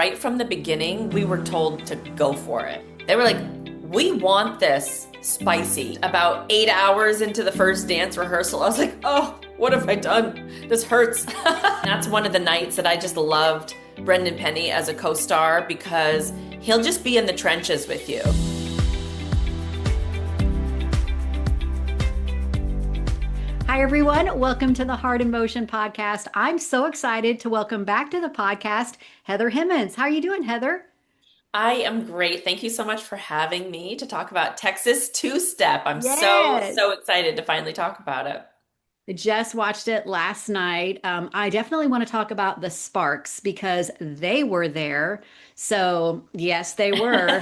right from the beginning, we were told to go for it. They were like, we want this spicy. About 8 hours into the first dance rehearsal, I was like, oh, what have I done? This hurts. That's one of the nights that I just loved Brendan Penny as a co-star because he'll just be in the trenches with you. Hi, everyone. Welcome to the Heart in Motion podcast. I'm so excited to welcome back to the podcast Heather Hemmens. How are you doing, Heather? I am great. Thank you so much for having me to talk about Texas Two-Step. I'm Yes. so excited to finally talk about it. I just watched it last night. I definitely want to talk about the Sparks because they were there. So, yes, they were.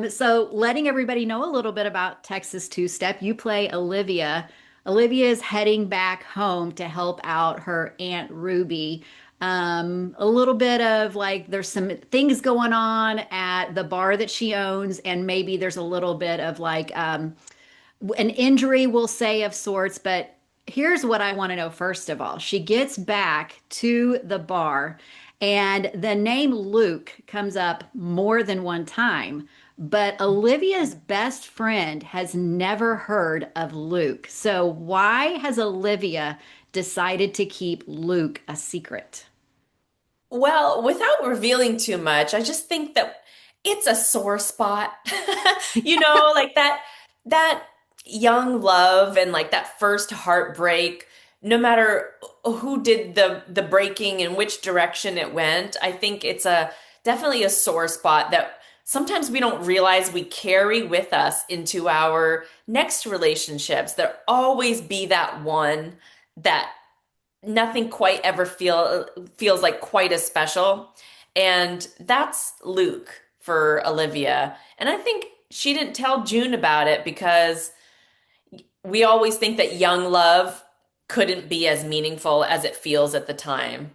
So letting everybody know a little bit about Texas Two-Step, you play Olivia. Olivia is heading back home to help out her Aunt Ruby. A little bit of like there's some things going on at the bar that she owns, and maybe there's a little bit of like an injury, we'll say, of sorts. But here's what I want to know first of all. She gets back to the bar, and the name Luke comes up more than one time. But Olivia's best friend has never heard of Luke. So, why has Olivia decided to keep Luke a secret? Well, without revealing too much, I just think that it's a sore spot. Like that young love and like that first heartbreak, no matter who did the breaking and which direction it went, I think it's a definitely a sore spot that sometimes we don't realize we carry with us into our next relationships. There always be that one that nothing quite ever feels like quite as special. And that's Luke for Olivia. And I think she didn't tell June about it because we always think that young love couldn't be as meaningful as it feels at the time.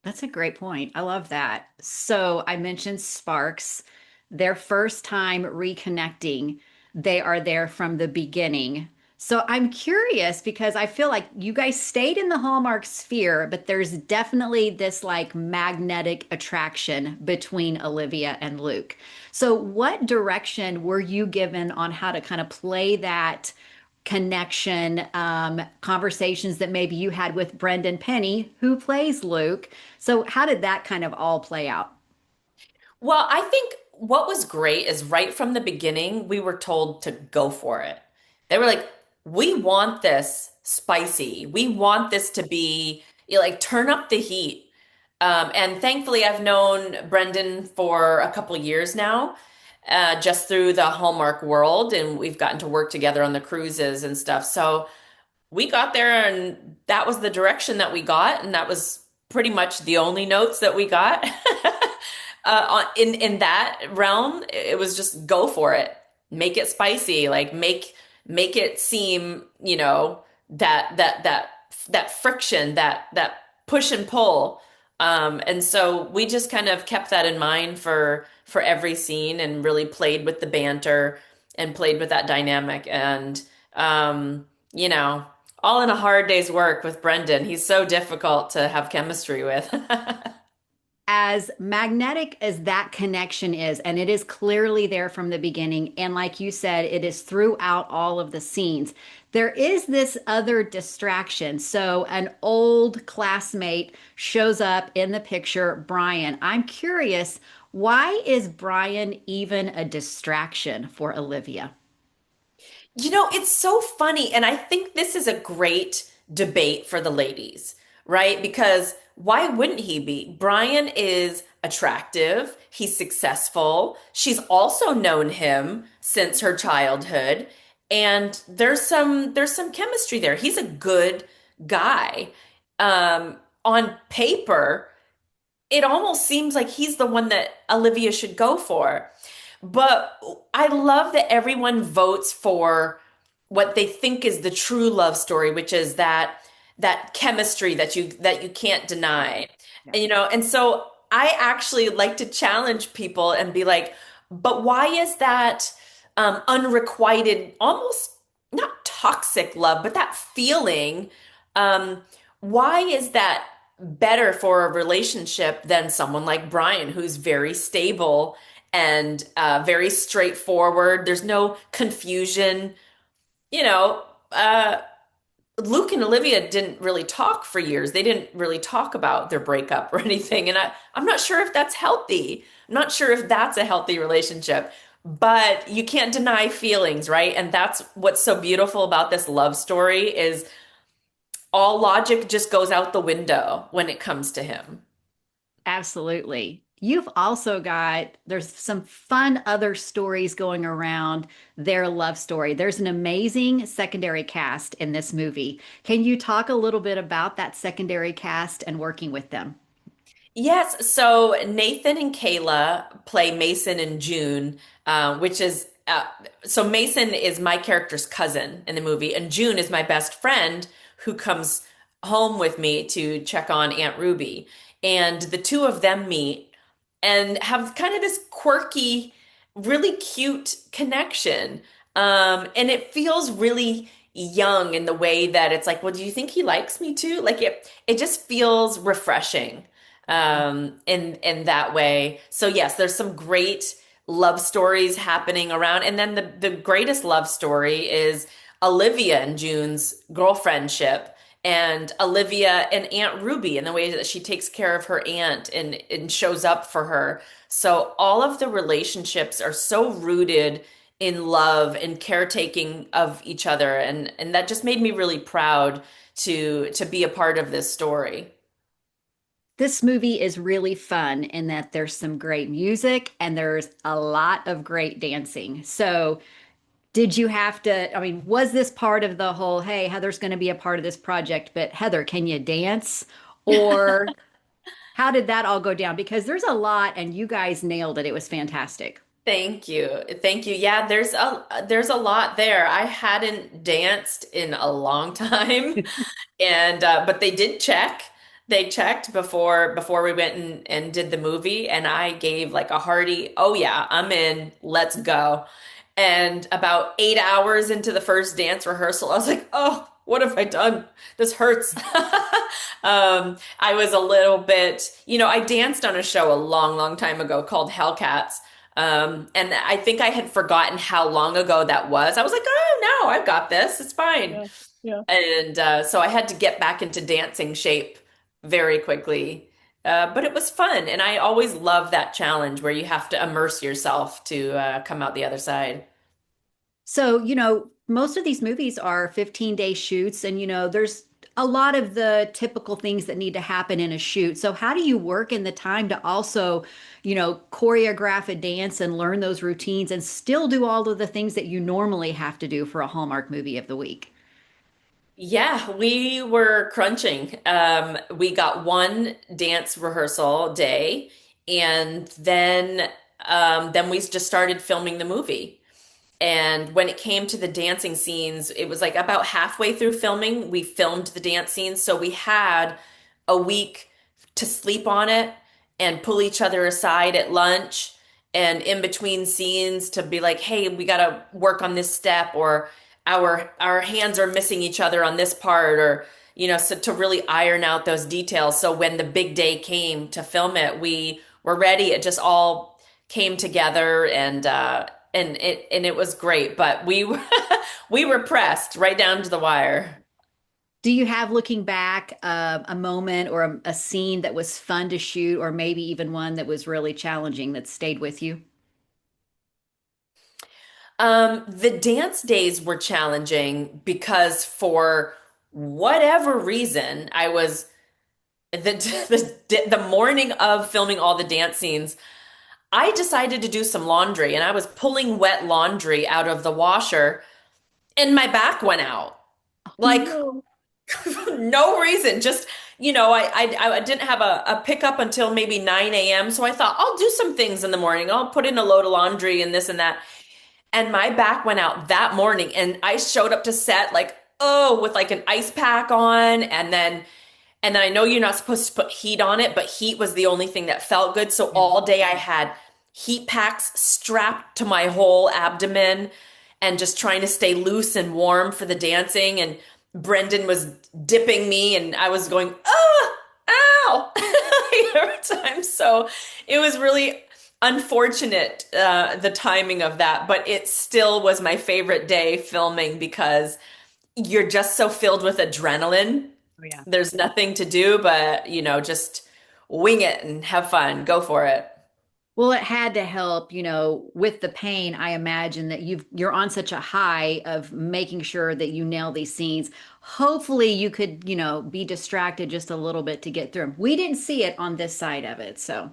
That's a great point. I love that. So I mentioned Sparks, their first time reconnecting. They are there from the beginning. So I'm curious because I feel like you guys stayed in the Hallmark sphere, but there's definitely this like magnetic attraction between Olivia and Luke. So what direction were you given on how to kind of play that connection, conversations that maybe you had with Brendan Penny, who plays Luke? So, how did that kind of all play out? Well, I think what was great is right from the beginning, we were told to go for it. They were like, we want this spicy. We want this to be like turn up the heat. And thankfully, I've known Brendan for a couple years now, just through the Hallmark world, and we've gotten to work together on the cruises and stuff. So we got there, and that was the direction that we got, and that was pretty much the only notes that we got. In that realm, it was just go for it, make it spicy, like make it seem, that friction, that push and pull. And so we just kind of kept that in mind for every scene and really played with the banter and played with that dynamic. And you know, all in a hard day's work with Brendan. He's so difficult to have chemistry with. As magnetic as that connection is, and it is clearly there from the beginning, and like you said, it is throughout all of the scenes, there is this other distraction. So, an old classmate shows up in the picture, Brian. I'm curious, why is Brian even a distraction for Olivia? It's so funny. And I think this is a great debate for the ladies, right? Because why wouldn't he be? Brian is attractive, he's successful. She's also known him since her childhood, and there's some chemistry there. He's a good guy. On paper, it almost seems like he's the one that Olivia should go for. But I love that everyone votes for what they think is the true love story, which is that chemistry that you can't deny. Yeah. And so I actually like to challenge people and be like, but why is that unrequited, almost not toxic love, but that feeling, why is that better for a relationship than someone like Brian, who's very stable and very straightforward. There's no confusion. You know, Luke and Olivia didn't really talk for years. They didn't really talk about their breakup or anything. And I'm not sure if that's healthy. I'm not sure if that's a healthy relationship. But you can't deny feelings, right? And that's what's so beautiful about this love story is all logic just goes out the window when it comes to him. Absolutely. You've also got, there's some fun other stories going around their love story. There's an amazing secondary cast in this movie. Can you talk a little bit about that secondary cast and working with them? Yes, so Nathan and Kayla play Mason and June, which is so Mason is my character's cousin in the movie, and June is my best friend who comes home with me to check on Aunt Ruby. And the two of them meet and have kind of this quirky, really cute connection. And it feels really young in the way that it's like, well, do you think he likes me too? Like it just feels refreshing in that way. So yes, there's some great love stories happening around. And then the greatest love story is Olivia and June's girlfriendship and Olivia and Aunt Ruby and the way that she takes care of her aunt and shows up for her. So all of the relationships are so rooted in love and caretaking of each other. And that just made me really proud to be a part of this story. This movie is really fun in that there's some great music and there's a lot of great dancing. So, did you have to, I mean, was this part of the whole, hey, Heather's going to be a part of this project, but Heather, can you dance? Or how did that all go down? Because there's a lot and you guys nailed it. It was fantastic. Thank you. Thank you. Yeah, there's a lot there. I hadn't danced in a long time and but they did check. They checked before we went and did the movie and I gave like a hearty, "Oh yeah, I'm in. Let's go." And about 8 hours into the first dance rehearsal, I was like, "Oh, what have I done? This hurts." I was a little bit, I danced on a show a long, long time ago called Hellcats. And I think I had forgotten how long ago that was. I was like, "Oh no, I've got this. It's fine." Yeah, yeah. And so I had to get back into dancing shape very quickly. But it was fun. And I always love that challenge where you have to immerse yourself to come out the other side. So, most of these movies are 15-day shoots, and, there's a lot of the typical things that need to happen in a shoot. So, how do you work in the time to also, choreograph a dance and learn those routines and still do all of the things that you normally have to do for a Hallmark movie of the week? Yeah, we were crunching. We got one dance rehearsal day, and then we just started filming the movie. And when it came to the dancing scenes, it was like about halfway through filming, we filmed the dance scenes. So we had a week to sleep on it and pull each other aside at lunch and in between scenes to be like, "Hey, we got to work on this step," or our hands are missing each other on this part, or so to really iron out those details. So when the big day came to film it, we were ready. It just all came together and it was great, but we were pressed right down to the wire. Do you have, looking back, a moment or a scene that was fun to shoot, or maybe even one that was really challenging that stayed with you? The dance days were challenging because for whatever reason, I was the morning of filming all the dance scenes, I decided to do some laundry and I was pulling wet laundry out of the washer and my back went out. Like No. no reason. Just, I didn't have a pickup until maybe 9 a.m. So I thought I'll do some things in the morning. I'll put in a load of laundry and this and that. And my back went out that morning and I showed up to set like, oh, with like an ice pack on and then I know you're not supposed to put heat on it, but heat was the only thing that felt good. So all day I had heat packs strapped to my whole abdomen and just trying to stay loose and warm for the dancing. And Brendan was dipping me and I was going, ah, ah. well every time. So it was really unfortunate, the timing of that, but it still was my favorite day filming because you're just so filled with adrenaline. Oh, yeah. There's nothing to do but, just wing it and have fun. Go for it. Well, it had to help, with the pain. I imagine that you're on such a high of making sure that you nail these scenes. Hopefully you could, be distracted just a little bit to get through them. We didn't see it on this side of it, so.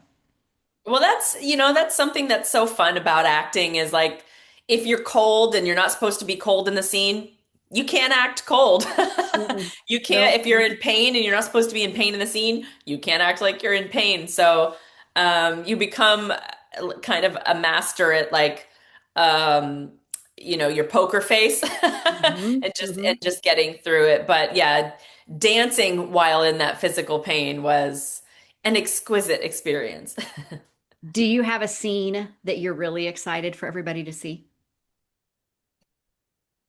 Well, that's something that's so fun about acting is like if you're cold and you're not supposed to be cold in the scene, you can't act cold. Mm-mm. You can't, Nope. if you're in pain and you're not supposed to be in pain in the scene, you can't act like you're in pain. So, you become kind of a master at like, um, your poker face Hmm. and Hmm. just getting through it. But yeah, dancing while in that physical pain was an exquisite experience. Do you have a scene that you're really excited for everybody to see?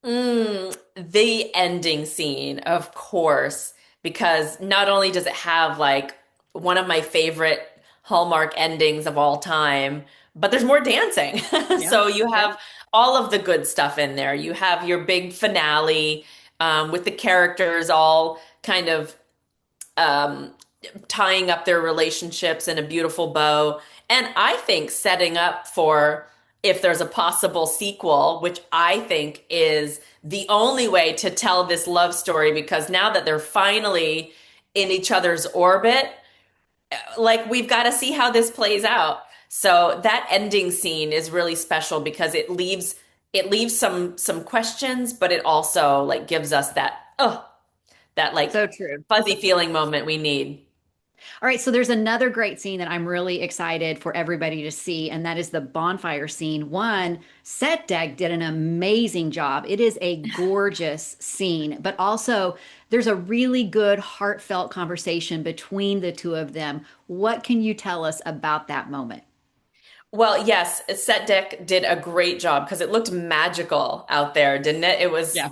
The ending scene, of course, because not only does it have like one of my favorite Hallmark endings of all time, but there's more dancing. Yeah. So you Yeah. have all of the good stuff in there. You have your big finale, with the characters all kind of, um, tying up their relationships in a beautiful bow. And I think setting up for if there's a possible sequel, which I think is the only way to tell this love story, because now that they're finally in each other's orbit, like we've got to see how this plays out. So that ending scene is really special because it leaves some questions, but it also like gives us that like So true. fuzzy feeling moment we need. All right, so there's another great scene that I'm really excited for everybody to see, and that is the bonfire scene. One, Set Deck did an amazing job. It is a gorgeous scene, but also there's a really good, heartfelt conversation between the two of them. What can you tell us about that moment? Well, yes, Set Deck did a great job because it looked magical out there, didn't it? It was, Yeah.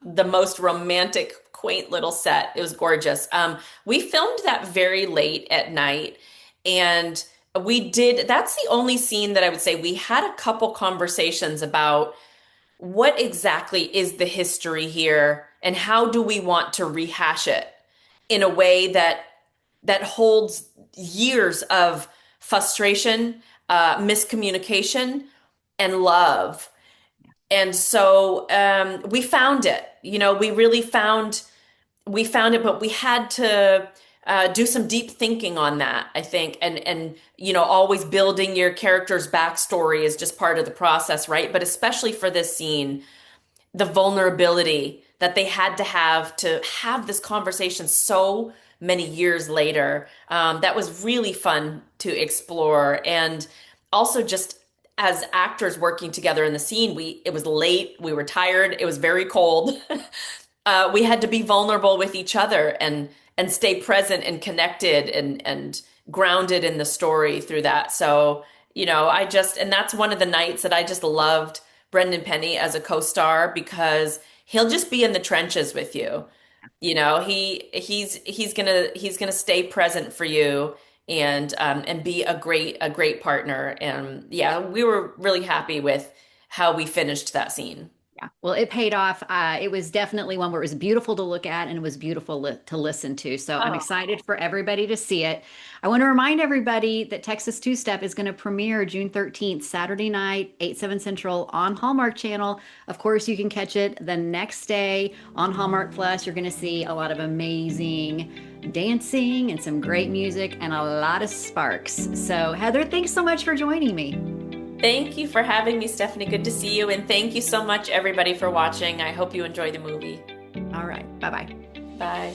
the most romantic, quaint little set. It was gorgeous. We filmed that very late at night, and that's the only scene that I would say we had a couple conversations about what exactly is the history here and how do we want to rehash it in a way that holds years of frustration, miscommunication, and love. And so, we found it. We really found it, but we had to, do some deep thinking on that, I think, and always building your character's backstory is just part of the process, right? But especially for this scene, the vulnerability that they had to have this conversation so many years later. That was really fun to explore. And also just as actors working together in the scene, it was late, we were tired, it was very cold. We had to be vulnerable with each other and stay present and connected and grounded in the story through that. So, and that's one of the nights that I just loved Brendan Penny as a co-star because he'll just be in the trenches with you. He's gonna stay present for you and be a great partner. And yeah, we were really happy with how we finished that scene. Yeah, well, it paid off. It was definitely one where it was beautiful to look at and it was beautiful to listen to. So I'm excited for everybody to see it. I want to remind everybody that Texas Two Step is going to premiere June 13th, Saturday night, 8, 7 Central on Hallmark Channel. Of course, you can catch it the next day on Hallmark Plus. You're going to see a lot of amazing dancing and some great music and a lot of sparks. So, Heather, thanks so much for joining me. Thank you for having me, Stephanie. Good to see you. And thank you so much, everybody, for watching. I hope you enjoy the movie. All right, bye bye. Bye.